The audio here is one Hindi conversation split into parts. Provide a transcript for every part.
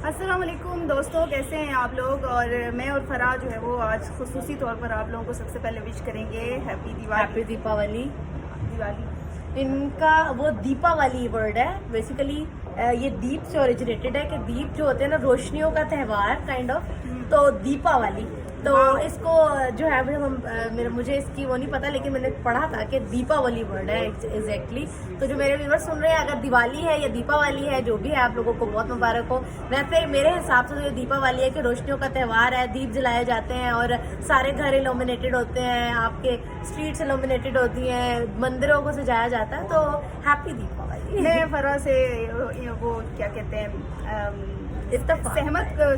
अस्सलाम वालेकुम दोस्तों, कैसे हैं आप लोग। और मैं और फराह जो है वो आज खुसूसी तौर पर आप लोगों को सबसे पहले विश करेंगे हैप्पी हैप्पी दीपावली। दिवाली। इनका वो दीपावली वर्ड है बेसिकली। ये दीप से ओरिजिनेटेड है कि दीप जो होते हैं ना, रोशनियों का त्यौहार काइंड ऑफ। तो दीपावली तो इसको जो है मुझे इसकी वो नहीं पता, लेकिन मैंने पढ़ा था कि दीपावली वर्ड है एग्जैक्टली। तो जो मेरे व्यूअर्स सुन रहे हैं, अगर दिवाली है या दीपावली है, जो भी है, आप लोगों को बहुत मुबारक हो। वैसे मेरे हिसाब से तो ये दीपावली है कि रोशनियों का त्यौहार है, दीप जलाए जाते हैं और सारे घर इल्यूमिनेटेड होते हैं, आपके स्ट्रीट्स इल्यूमिनेटेड होती हैं, मंदिरों को सजाया जाता है। तो हैप्पी दीपावली। मैं फराह से वो क्या कहते हैं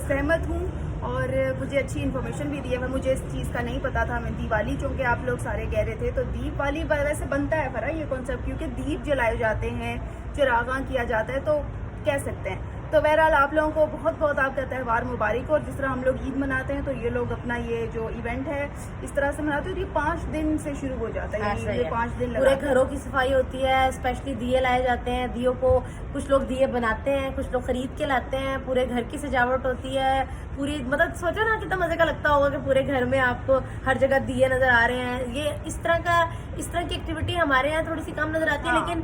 सहमत हूँ और मुझे अच्छी इन्फॉर्मेशन भी दी है। मुझे इस चीज़ का नहीं पता था। मैं दिवाली चूँकि आप लोग सारे कह रहे थे, तो दीपावली वैसे बनता है फराह ये कॉन्सेप्ट, क्योंकि दीप जलाए जाते हैं, चिरागां किया जाता है, तो कह सकते हैं। तो बहरहाल आप लोगों को बहुत बहुत आपका त्यौहार मुबारक हो। और जिस तरह हम लोग ईद मनाते हैं, तो ये लोग अपना ये जो इवेंट है इस तरह से मनाते हैं। तो ये 5 दिन से शुरू हो जाता है, ये 5 दिन पूरे घरों की सफाई होती है, स्पेशली दिए लाए जाते हैं। दियों को कुछ लोग दिए बनाते हैं, कुछ लोग खरीद के लाते हैं। पूरे घर की सजावट होती है पूरी, मतलब सोचो ना कितना मजे का लगता होगा कि पूरे घर में आपको हर जगह दिए नजर आ रहे हैं। ये इस तरह की एक्टिविटी हमारे यहाँ थोड़ी सी कम नजर आती है। लेकिन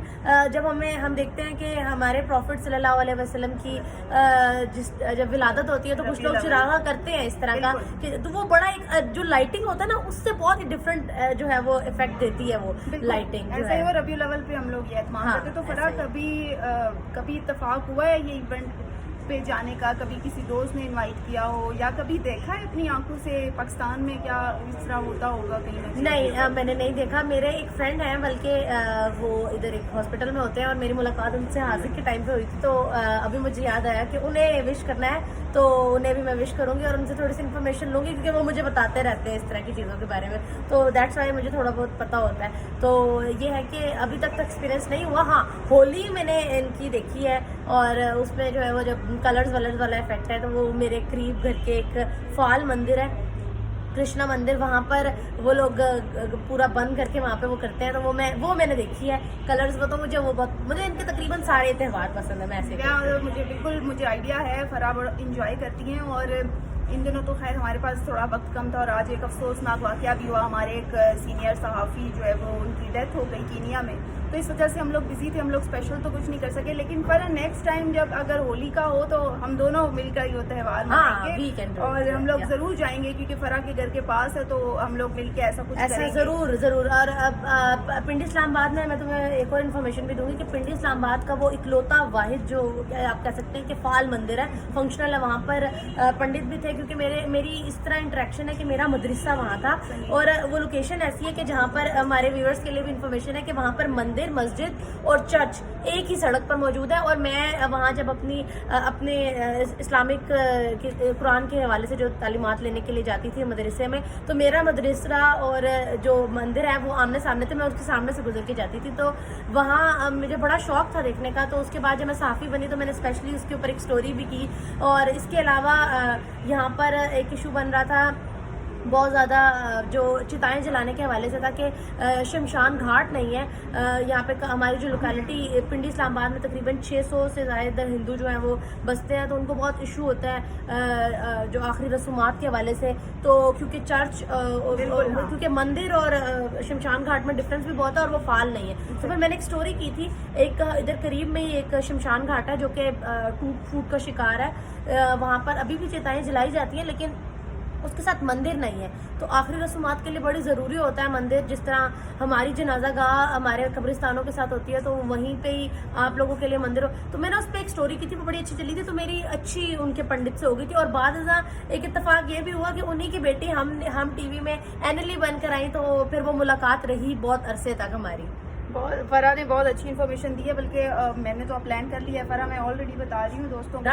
जब हम देखते हैं कि हमारे प्रॉफिट सल्लल्लाहु अलैहि वसल्लम की जब विलादत होती है, तो कुछ लोग चिरागा करते हैं इस तरह का तो वो बड़ा एक जो लाइटिंग होता है ना, उससे बहुत ही डिफरेंट जो है वो इफेक्ट देती है वो लाइटिंग। ऐसा ही रबी लेवल पे हम लोग ये एहतमाम करते। तो फराह कभी इत्तेफाक हुआ है ये इवेंट पे जाने का? कभी किसी दोस्त ने इनवाइट किया हो या कभी देखा है अपनी आंखों से पाकिस्तान में क्या इस तरह होता होगा कहीं? नहीं, मैंने नहीं देखा। मेरे एक फ्रेंड हैं, बल्कि वो इधर एक हॉस्पिटल में होते हैं और मेरी मुलाकात उनसे हाजिर के टाइम पे हुई थी। तो अभी मुझे याद आया कि उन्हें विश करना है, तो उन्हें भी मैं विश करूंगी और उनसे थोड़ी सी इन्फॉर्मेशन लूंगी, क्योंकि वो मुझे बताते रहते हैं इस तरह की चीज़ों के बारे में। तो दैट्स वाई मुझे थोड़ा बहुत पता होता है। तो ये है कि अभी तक एक्सपीरियंस नहीं हुआ। हाँ, होली मैंने इनकी देखी है और उसमें जो है वो जब कलर्स वाला इफेक्ट है, तो वो मेरे करीब घर के एक फाल मंदिर है, कृष्णा मंदिर, वहाँ पर वो लोग पूरा बंद करके वहाँ पे वो करते हैं। तो वो मैंने देखी है कलर्स वो। तो मुझे इनके तकरीबन सारे त्यौहार पसंद है। मैं ऐसे मुझे आइडिया है। फराह इंजॉय करती हैं और इन दिनों तो खैर हमारे पास थोड़ा वक्त कम था और आज एक अफसोसनाक वाक़या भी हुआ। हमारे एक सीनियर सहाफ़ी जो है वो उनकी डेथ हो गई कीनिया में। तो इस वजह से हम लोग बिजी थे, हम लोग स्पेशल तो कुछ नहीं कर सके। लेकिन पर नेक्स्ट टाइम जब अगर होली का हो तो हम दोनों मिलकर ये त्यौहार मनाएंगे और हम लोग जरूर जाएंगे, क्योंकि फराह के घर के पास है। तो हम लोग मिलकर ऐसा जरूर। और अब पिंडी इस्लामाबाद में मैं तुम्हें एक और इन्फॉर्मेशन भी दूंगी कि पिंडी इस्लामाबाद का वो इकलौता वाहिद जो आप कह सकते हैं कि फाल मंदिर है, फंक्शनल है। वहाँ पर पंडित भी थे, क्योंकि मेरी इस तरह इंटरेक्शन है कि मेरा मदरसा वहाँ था। और वो लोकेशन ऐसी है कि जहाँ पर हमारे व्यूअर्स के लिए भी इंफॉर्मेशन है कि वहाँ पर मंदिर, मस्जिद और चर्च एक ही सड़क पर मौजूद है। और मैं वहाँ जब अपने इस्लामिक कुरान के हवाले से जो तालीमात लेने के लिए जाती थी मदरसे में, तो मेरा मदरसा और जो मंदिर है वो आमने सामने थे। मैं उसके सामने से गुजर के जाती थी। तो वहाँ मुझे बड़ा शौक था देखने का। तो उसके बाद जब मैं सहाफ़ी बनी तो मैंने स्पेशली उसके ऊपर एक स्टोरी भी की। और इसके अलावा यहाँ पर एक इशू बन रहा था बहुत ज़्यादा, जो चिताएं जलाने के हवाले से था कि शमशान घाट नहीं है यहाँ पे। हमारी जो लोकेलिटी पिंडी इस्लामाबाद में तकरीबन 600 से ज़्यादा हिंदू जो हैं वो बसते हैं। तो उनको बहुत इशू होता है जो आखिरी रसूमात के हवाले से। तो क्योंकि चर्च क्योंकि मंदिर और शमशान घाट में डिफरेंस भी बहुत है और वो फाल नहीं है। तो फिर मैंने एक स्टोरी की थी। एक इधर करीब में ही एक शमशान घाट है जो कि टूट फूट का शिकार है। वहाँ पर अभी भी चिताएँ जलाई जाती हैं, लेकिन उसके साथ मंदिर नहीं है। तो आखिरी रसूमात के लिए बड़ी ज़रूरी होता है मंदिर। जिस तरह हमारी जनाजा गाह हमारे कब्रिस्तानों के साथ होती है, तो वहीं पे ही आप लोगों के लिए मंदिर हो। तो मैंने उस पर एक स्टोरी की थी, वो बड़ी अच्छी चली थी। तो मेरी अच्छी उनके पंडित से हो गई थी। और बाद एक इत्तेफाक ये भी हुआ कि उन्हीं की बेटी हम टीवी में एनली बनकर आई। तो फिर वो मुलाकात रही बहुत अरसे तक हमारी। फराह ने बहुत अच्छी इन्फॉर्मेशन दी है, बल्कि मैंने तो प्लान कर लिया है। फराह, मैं ऑलरेडी बता रही हूँ दोस्तों को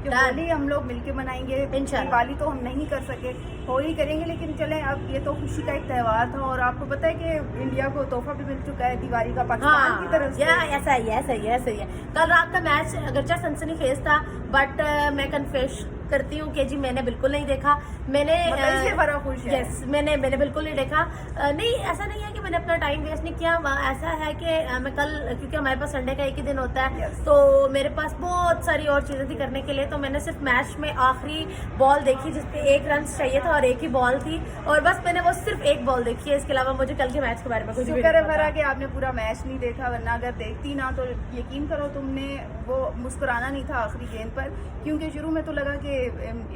कि होली हम लोग मिलके मनाएंगे। दिवाली तो हम नहीं कर सके, होली करेंगे। लेकिन चलें, अब ये तो खुशी का एक त्यौहार था और आपको पता है कि इंडिया को तोहफा भी मिल चुका है दिवाली का पाकिस्तान की तरफ से। ऐसा ही है। कल रात का मैच अगरचे सनसनीखेज था, बट मैं कन्फेस करती हूँ कि जी मैंने बिल्कुल नहीं देखा, मैंने इसलिए फरा खुश है। यस मैंने बिल्कुल नहीं देखा। नहीं ऐसा नहीं है कि मैंने अपना टाइम वेस्ट नहीं किया, ऐसा है कि मैं कल, क्योंकि हमारे पास संडे का एक ही दिन होता है, Yes. तो मेरे पास बहुत सारी और चीज़ें थी करने के लिए, तो मैंने सिर्फ मैच में आखिरी बॉल देखी जिसपे 1 रन चाहिए था और एक ही बॉल थी, और बस मैंने वो सिर्फ एक बॉल देखी है। इसके अलावा मुझे कल के मैच के बारे में कुछ भी शुक्र है नहीं फरा पता। कि आपने पूरा मैच नहीं देखा, वरना अगर देखती ना तो यकीन करो तुमने वो मुस्कुराना नहीं था आखिरी गेंद पर, क्योंकि शुरू में तो लगा कि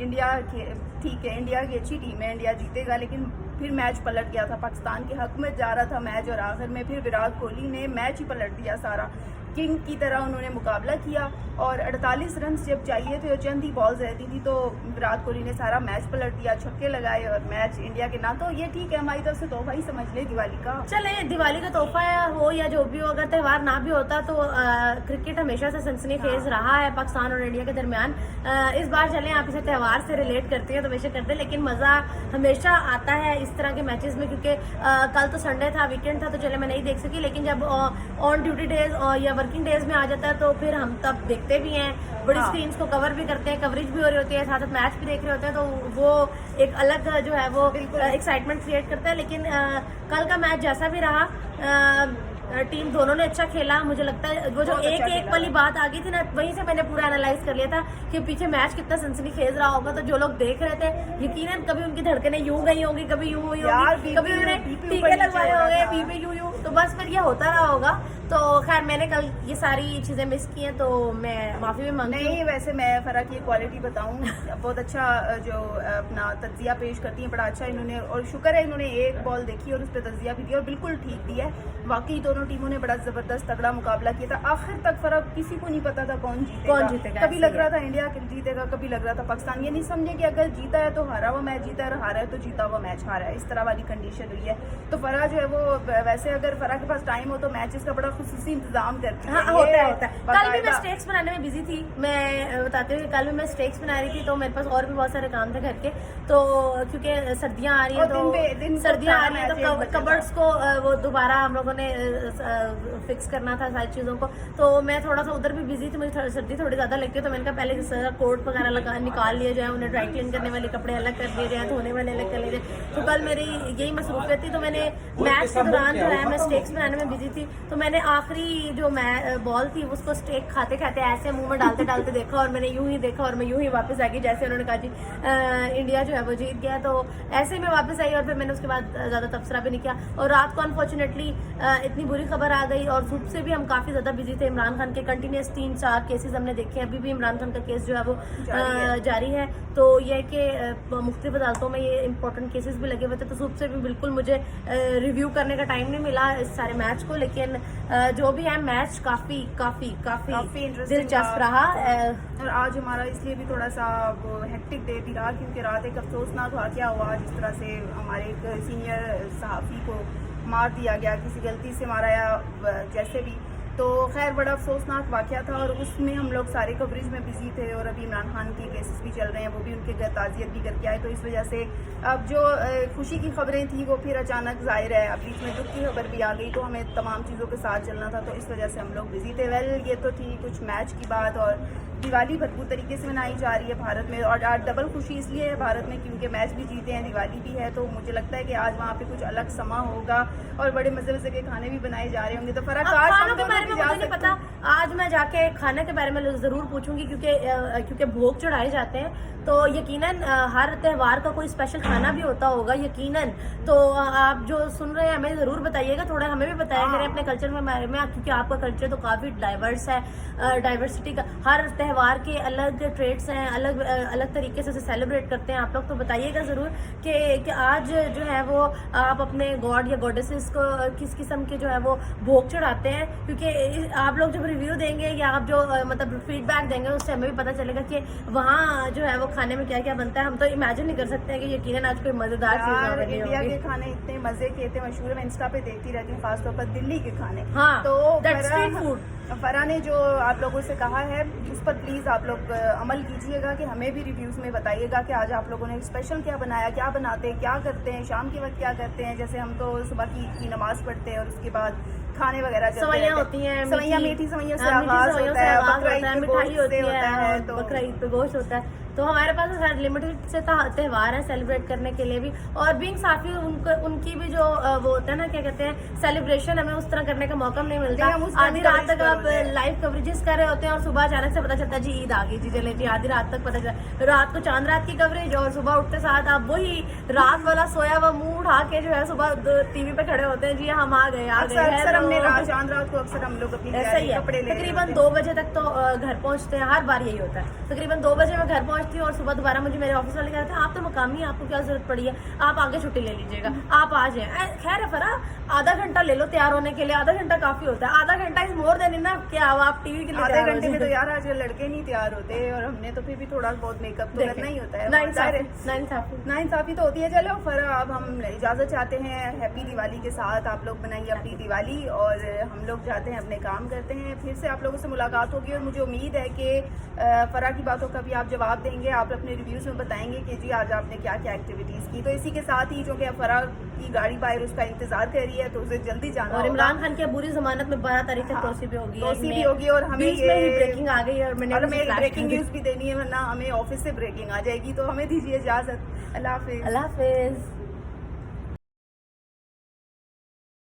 इंडिया ठीक है, इंडिया की अच्छी टीम है, इंडिया जीतेगा, लेकिन फिर मैच पलट गया था, पाकिस्तान के हक में जा रहा था मैच, और आखिर में फिर विराट कोहली ने मैच ही पलट दिया सारा। किंग की तरह उन्होंने मुकाबला किया और 48 रन जब चाहिए थे और चंद ही बॉल्स रहती थी तो विराट कोहली ने सारा मैच पलट दिया, छक्के लगाए और मैच इंडिया के ना। तो ये ठीक है, हमारी तरफ से तोहफा ही समझ ले दिवाली का। चले दिवाली का तोहफा हो या जो भी हो, अगर त्यौहार ना भी होता तो क्रिकेट हमेशा से सनसनीखेज रहा है पाकिस्तान और इंडिया के दरमियान। इस बार चलें आप इसे त्यौहार से रिलेट करते हैं तो हमेशा करते हैं, लेकिन मज़ा हमेशा आता है इस तरह के मैचेस में, क्योंकि कल तो संडे था, वीकेंड था, तो चले मैं नहीं देख सकी, लेकिन जब ऑन ड्यूटी डेज या वर्किंग डेज में आ जाता है तो फिर हम तब देखते भी हैं, बड़ी स्क्रीन को कवर भी करते हैं, कवरेज भी हो रही होती है, साथ साथ मैच भी देख रहे होते हैं, तो वो एक अलग जो है वो एक्साइटमेंट क्रिएट करता है। लेकिन कल का मैच जैसा भी रहा, टीम दोनों ने अच्छा खेला। मुझे लगता है वो जो एक वाली बात आ गई थी ना, वहीं से मैंने पूरा एनालाइज कर लिया था कि पीछे मैच कितना सनसनीखेज रहा होगा। तो जो लोग देख रहे थे यकीनन कभी उनकी धड़कनें यूं गई होंगी, कभी यूं हुई होंगी, कभी उन्होंने टीके लगवाए होंगे, बीपी यूं, तो बस फिर ये होता रहा होगा। तो खैर मैंने कल ये सारी चीजें मिस की हैं तो मैं माफी भी मांगती हूँ। नहीं, वैसे मैं फरा की क्वालिटी बताऊं, बहुत अच्छा जो अपना तज्जिया पेश करती हैं, बड़ा अच्छा इन्होंने, और शुक्र है इन्होंने एक बॉल देखी और उस पर तज्जिया भी दिया और बिल्कुल ठीक दिया है। वाकई दोनों टीमों ने बड़ा जबरदस्त तगड़ा मुकाबला किया था, आखिर तक फरा किसी को नहीं पता था कौन जीतेगा। कभी लग रहा था इंडिया जीतेगा, कभी लग रहा था पाकिस्तान। ये नहीं समझे कि अगर जीता है तो हारा हुआ मैच जीता है, हारा है तो जीता हुआ मैच हारा है, इस तरह वाली कंडीशन हुई है। तो फरा जो है वो, वैसे अगर फरा के पास टाइम हो तो मैचेस का बड़ा खुसूसी इंतजाम करती है। हाँ, होता है। कल भी मैं स्टेक्स बनाने में बिजी थी, मैं बताती हूँ कि कल भी मैं स्टेक्स बना रही थी, तो मेरे पास और भी बहुत सारे काम थे घर के, तो क्योंकि सर्दियाँ आ रही है तो सर्दियाँ आ रही है तो कबर्ड्स को वो दोबारा हम लोगों ने फिक्स करना था सारी चीज़ों को, तो मैं थोड़ा सा उधर भी बिजी थी, मुझे सर्दी थोड़ी ज़्यादा लगती है, तो मैंने कहा पहले सारा कोट वगैरह निकाल लिया जाए, उन्हें ड्राई क्लीन करने वाले कपड़े अलग कर दिए जाए, धोने वाले अलग कर लिए जाए। तो कल मेरी यही मसरूफियत थी, तो मैंने मैच के दौरान जो है मैं स्टेक्स बनाने में बिजी थी, तो मैंने आखिरी जो बॉल थी उसको स्टेक खाते खाते ऐसे मुंह में डालते डालते देखा, और मैंने यूं ही देखा और मैं यूं ही वापस आ गई, जैसे उन्होंने कहा जी इंडिया जो है वो जीत गया, तो ऐसे ही मैं वापस आई और फिर मैंने उसके बाद ज़्यादा तबसरा भी नहीं किया। और रात को अनफॉर्चुनेटली इतनी बुरी खबर आ गई, और सुबह से भी हम काफ़ी ज़्यादा बिजी थे। इमरान खान के कंटिन्यूस 3-4 केसेस हमने देखे, अभी भी इमरान खान का केस जो है वो जारी है। तो यह कि मुख्तलिफ अदालतों में ये इंपॉर्टेंट केसेस भी लगे हुए थे, तो सुबह से भी बिल्कुल मुझे रिव्यू करने का टाइम नहीं मिला इस सारे मैच को, लेकिन जो भी है मैच काफी दिलचस्प रहा। और आज हमारा इसलिए भी थोड़ा सा वो हेक्टिक डे भी रहा, क्योंकि रात एक अफसोसनाक वाक़या हुआ, जिस तरह से हमारे एक सीनियर सहाफ़ी को मार दिया गया, किसी गलती से मारा या जैसे भी, तो खैर बड़ा अफसोसनाक वाक़या था, और उसमें हम लोग सारे कवरेज में बिजी थे, और अभी इमरान खान के केसेस भी चल रहे हैं, वो भी उनके घर ताज़ियत भी करके आए, तो इस वजह से अब जो खुशी की खबरें थी वो फिर अचानक ज़ाहिर है अब बीच में दुख की खबर भी आ गई, तो हमें तमाम चीज़ों के साथ चलना था, तो इस वजह से हम लोग बिजी थे। वेल, ये तो थी कुछ मैच की बात, और दिवाली भरपूर तरीके से मनाई जा रही है भारत में, और आज डबल खुशी इसलिए है भारत में क्योंकि मैच भी जीते हैं, दिवाली भी है, तो मुझे लगता है कि आज वहाँ पे कुछ अलग समा होगा और बड़े मजे मजे के खाने भी बनाए जा रहे होंगे। तो फर्क खानों के बारे में मुझे नहीं पता, आज मैं जाके खाने के बारे में जरूर पूछूंगी, क्योंकि भोग चढ़ाए जाते हैं, तो यकीनन हर त्यौहार का कोई स्पेशल खाना भी होता होगा यकीनन। तो आप जो सुन रहे हैं हमें ज़रूर बताइएगा, थोड़ा हमें भी बताया करें अपने कल्चर में बारे में, क्योंकि आपका कल्चर तो काफ़ी डाइवर्स है, डाइवर्सिटी का, हर त्यौहार के अलग ट्रेड्स हैं, अलग अलग तरीके से सेलिब्रेट करते हैं आप लोग, तो बताइएगा ज़रूर कि आज जो है वो आप अपने गॉड या गॉडेसेस को किस किस्म के जो है वो भोग चढ़ाते हैं, क्योंकि आप लोग जब रिव्यू देंगे या आप जो मतलब फीडबैक देंगे उससे हमें भी पता चलेगा कि वहाँ जो है वो खाने में क्या क्या बनता है। हम तो इमेजिन नहीं कर सकते हैं कि यकीनन आज कोई मजेदार चीज इंडिया के खाने इतने मजे के इतने मशहूर है, मैं इंस्टा पे देखती रहती हूँ, खासतौर पर दिल्ली के खाने। हाँ, तो स्ट्रीट फूड फरा ने जो आप लोगों से कहा है उस पर प्लीज़ आप लोग अमल कीजिएगा, कि हमें भी रिव्यूज़ में बताइएगा कि आज आप लोगों ने स्पेशल क्या बनाया, क्या बनाते हैं, क्या करते हैं, शाम के वक्त क्या करते हैं। जैसे हम तो सुबह की नमाज़ पढ़ते हैं और उसके बाद खाने वगैरह चलते सवैयाँ रहते होती हैं, सवैयाँ मीठी सवैयों से हाँ, मीठी आगाज सवैयों होता से है, आगाज बकरा ईद होता है, पे मिठाई गोश्त होती से होता है, है, तो बकरा ईद पे गोश्त होता है। तो हमारे पास शायद लिमिटेड से त्यौहार है सेलिब्रेट करने के लिए भी, और बीइंग साफी उनकी भी जो वो होता है ना, क्या कहते हैं, सेलिब्रेशन हमें उस तरह करने का मौका नहीं मिलता। नहीं, हम उस दिन आधी रात तक coverage आप कर रहे हैं। लाइव कवरेजेस कर रहे होते हैं और सुबह अचानक से पता चलता है जी ईद आ गई जी, चले जी आधी रात तक पता चला, रात को चांद रात की कवरेज और सुबह उठते साथ आप वही रात वाला सोया हुआ मुंह उठा के जो है सुबह टीवी पे खड़े होते हैं जी हम आ गए अक्सर हमने चांद रात को अक्सर हम लोग अपनी ऐसा ही है। कपड़े ले तकरीबन 2 बजे तक तो घर पहुंचते हैं, हर बार यही होता है। तकरीबन 2 बजे मैं घर पहुंचती हूँ और सुबह दोबारा मुझे मेरे ऑफिस वाले कहते हैं आप तो मकामी, आपको क्या जरूरत पड़ी है, आप आगे छुट्टी ले लीजिएगा, आप आ जाए। खैर है फरा, आधा घंटा ले लो तैयार होने के लिए, आधा घंटा काफी होता है, आधा घंटा इज मोर देन इनफ। क्या आप टीवी के लिए आधे घंटे में तो यार आजकल लड़के नहीं तैयार होते, और हमने तो फिर भी थोड़ा बहुत मेकअप तो करना ही होता है, नाइंसाफी तो होती है। चलो फिर अब हम इजाजत चाहते हैं, हैप्पी दिवाली के साथ आप लोग बनाइए अपनी दिवाली, और हम लोग जाते हैं अपने काम करते हैं। फिर से आप लोगों से मुलाकात होगी, और मुझे उम्मीद है कि फरा की बातों का भी आप जवाब देंगे, आप अपने रिव्यूज में बताएंगे कि जी आज आपने क्या क्या एक्टिविटीज की। तो इसी के साथ ही चूंकि फरा की गाड़ी बाहर उसका इंतजार कर रही है, तो उसे जल्दी जाना और होगा। इमरान खान की बुरी जमानत में 12 तारीख तक तोसी भी होगी, और हमें ये ब्रेकिंग आ गई है, और मैंने ब्रेकिंग न्यूज भी देनी है, वरना हमें ऑफिस से ब्रेकिंग आ जाएगी। तो हमें दीजिए इजाजत, अल्लाह हाफिज। अल्लाह हाफिज।